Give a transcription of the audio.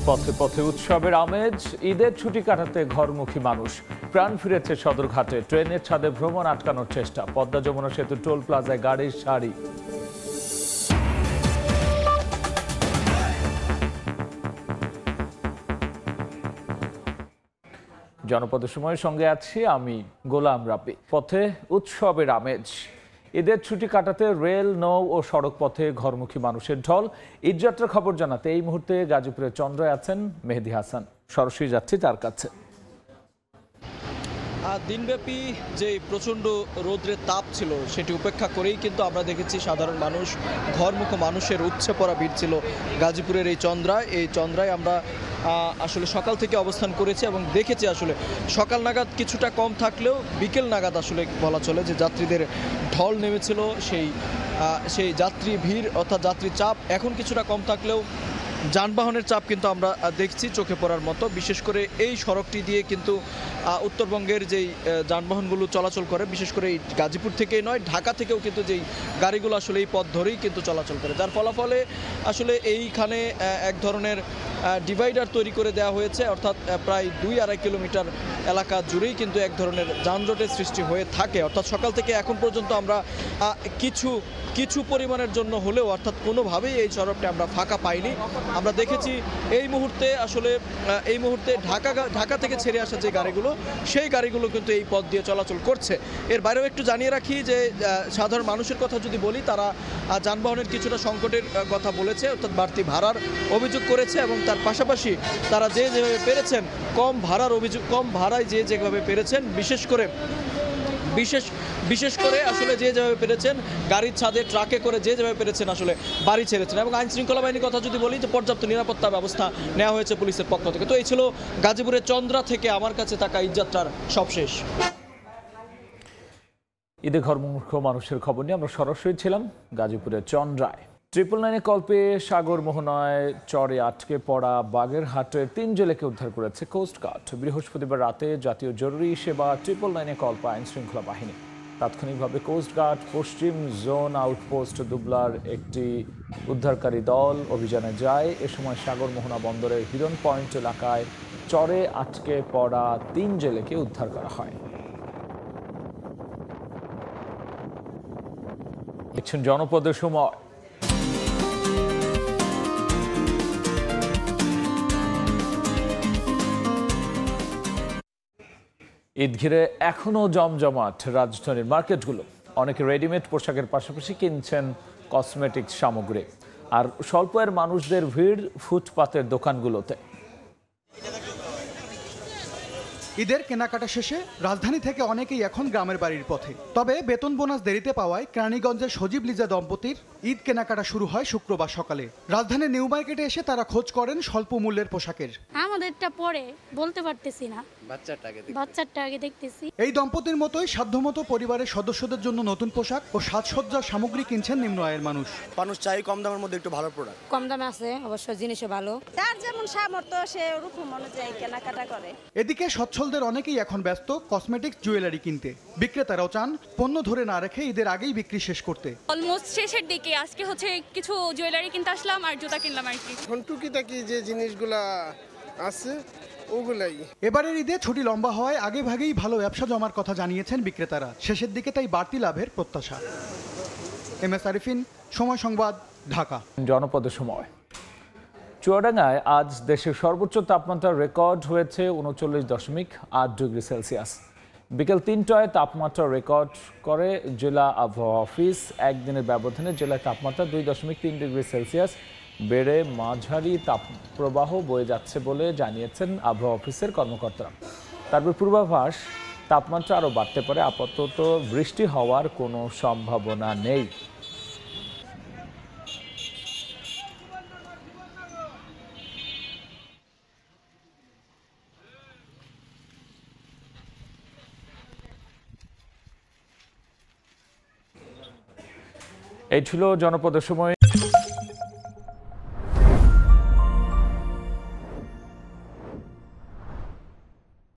পথে পথে উৎসবের আমেজ, ঈদের ছুটি কাটাতে ঘরমুখী মানুষ। প্রাণ ফিরেছে সদরঘাটে, ট্রেনের ছাদে ভ্রমণ আটকানোর চেষ্টা। পদ্মা যমুনা সেতু টোল প্লাজায় গাড়ির সারি। জনপদের সময়ের সঙ্গে আছি আমি গোলাম রাব্বি। পথে উৎসবের আমেজ, ঈদের ছুটি কাটাতে রেল, নৌ ও সড়ক পথে ঘরমুখী মানুষের ঢল। ঈদযাত্রার খবর জানাতে এই মুহূর্তে গাজীপুরের চন্দ্রায় আছেন মেহেদি হাসান। সরাসরি যাচ্ছি তার কাছে। দিনব্যাপী যে প্রচণ্ড রৌদ্রের তাপ ছিল সেটি উপেক্ষা করেই কিন্তু আমরা দেখেছি সাধারণ মানুষ, ঘরমুখী মানুষের উপচে পড়া ভিড় ছিল গাজীপুরের এই চন্দ্রায় আমরা আসলে সকাল থেকে অবস্থান করেছি এবং দেখেছি আসলে সকাল নাগাদ কিছুটা কম থাকলেও বিকেল নাগাদ আসলে বলা চলে যে যাত্রীদের ঢল নেমেছিল। সেই যাত্রী ভিড় অর্থাৎ যাত্রী চাপ এখন কিছুটা কম থাকলেও যানবাহনের চাপ কিন্তু আমরা দেখছি চোখে পড়ার মতো। বিশেষ করে এই সড়কটি দিয়ে কিন্তু উত্তরবঙ্গের যেই যানবাহনগুলো চলাচল করে, বিশেষ করে এই গাজীপুর থেকেই নয়, ঢাকা থেকেও কিন্তু যেই গাড়িগুলো আসলে এই পথ ধরেই কিন্তু চলাচল করে, যার ফলাফলে আসলে এইখানে এক ধরনের ডিভাইডার তৈরি করে দেওয়া হয়েছে। অর্থাৎ প্রায় 2-2.5 কিলোমিটার এলাকা জুড়েই কিন্তু এক ধরনের যানজটের সৃষ্টি হয়ে থাকে। অর্থাৎ সকাল থেকে এখন পর্যন্ত আমরা কিছু পরিমাণের জন্য হলেও অর্থাৎ কোনোভাবেই এই সড়কটা আমরা ফাঁকা পাইনি। আমরা দেখেছি এই মুহূর্তে ঢাকা থেকে ছেড়ে আসা যে গাড়িগুলো, সেই গাড়িগুলো কিন্তু এই পথ দিয়ে চলাচল করছে। এর বাইরেও একটু জানিয়ে রাখি যে সাধারণ মানুষের কথা যদি বলি, তারা যানবাহনের কিছুটা সংকটের কথা বলেছে, অর্থাৎ বাড়তি ভাড়ার অভিযোগ করেছে এবং তার পাশাপাশি তারা যেভাবে পেরেছেন কম ভাড়ায় যেভাবে পেরেছেন, বিশেষ করে আসলে যেভাবে পেরেছেন গাড়ির ছাদে ট্রাকে করে যেভাবে পেরেছেন আসলে বাড়ি ছেড়েছেন। এবং আইন শৃঙ্খলা বাহিনীর কথা যদি বলি, যে পর্যাপ্ত নিরাপত্তা ব্যবস্থা নেওয়া হয়েছে পুলিশের পক্ষ থেকে। তো এই ছিল গাজীপুরের চন্দ্রা থেকে আমার কাছে থাকা ঈদযাত্রার সবশেষ। ঈদে ঘরমুখী মানুষের খবর নিয়ে আমরা সরাসরি ছিলাম গাজীপুরের চন্দ্রায়। 999 কল পেয়ে সাগর মোহনায় চরে আটকে পড়া বাগেরহাটের 3 জেলেকে উদ্ধার করেছে কোস্টগার্ড। বৃহস্পতিবার রাতে জাতীয় জরুরি সেবা 999 কল পায় আইন শৃঙ্খলা বাহিনী। তাৎক্ষণিকভাবে কোস্টগার্ড পশ্চিম জোন আউটপোস্ট দুবলার একটি উদ্ধারকারী দল অভিযানে যায়। এ সময় সাগর মোহনা বন্দরের হিরন পয়েন্ট এলাকায় চরে আটকে পড়া 3 জেলেকে উদ্ধার করা হয়। দেখছেন জনপদের সময়। ঈদ ঘিরে এখনও জমজমাট রাজধানীর মার্কেটগুলো। অনেকে রেডিমেড পোশাকের পাশাপাশি কিনছেন কসমেটিক্স সামগ্রী। আর স্বল্প আয়ের মানুষদের ভিড় ফুটপাতের দোকানগুলোতে। ঈদের কেনাকাটা শেষে রাজধানী থেকে অনেকেই এখন গ্রামের বাড়ির পথে। তবে বেতন বোনাস দেরিতে পাওয়ায় কেরানীগঞ্জের সজীব লিজা দম্পতির ঈদ কেনাকাটা শুরু হয় শুক্রবার সকালে। রাজধানীর নিউ মার্কেটে এসে তারা খোঁজ করেন স্বল্প মূল্যের পোশাকের। আমাদেরটা পরে বলতে পারতেছি না, বাচ্চারটা আগে দেখতেছি। এই দম্পতির মতোই সাধ্যমতো পরিবারের সদস্যদের জন্য নতুন পোশাক ও সাজসজ্জার সামগ্রী কিনছেন নিম্ন আয়ের মানুষ চাই কম দামের মধ্যে একটু ভালো প্রোডাক্ট। কম দামে আছে অবশ্য, জিনিসও ভালো, তার যেমন সামর্থ্য সে ওরকম অনুযায়ী কেনাকাটা করে। এদিকে সচ্ছলদের অনেকেই এখন ব্যস্ত কসমেটিক্স জুয়েলারি কিনতে। বিক্রেতারাও চান পণ্য ধরে না রেখে ঈদের আগেই বিক্রি শেষ করতে। অলমোস্ট শেষের দিকে, আজকে হচ্ছে কিছু জুয়েলারি কিনতে আসলাম আর জুতা কিনলাম আর কি। টুকিটাকি যে জিনিসগুলা আছে ওগুলাই। এবারের ঈদে ছুটি লম্বা হওয়ায় আগে ভাগেই ভালো ব্যবসা জমার কথা জানিয়েছেন বিক্রেতারা। শেষের দিকে তাই বাড়তি লাভের প্রত্যাশা। MS আরিফিন, সময় সংবাদ, ঢাকা। জনপদের সময়। চুয়াডাঙ্গায় আজ দেশের সর্বোচ্চ তাপমাত্রা রেকর্ড হয়েছে 39.8 ডিগ্রি সেলসিয়াস। বিকেল 3টায় তাপমাত্রা রেকর্ড করে জেলা আবহাওয়া অফিস। একদিনের ব্যবধানে জেলায় তাপমাত্রা 2.3 ডিগ্রি সেলসিয়াস বেড়ে মাঝারি তাপপ্রবাহ বয়ে যাচ্ছে বলে জানিয়েছেন আবহাওয়া অফিসের কর্মকর্তারা। তারপর পূর্বাভাস, তাপমাত্রা আরও বাড়তে পারে। আপাতত বৃষ্টি হওয়ার কোনো সম্ভাবনা নেই। এই ছিল জনপদের সময়।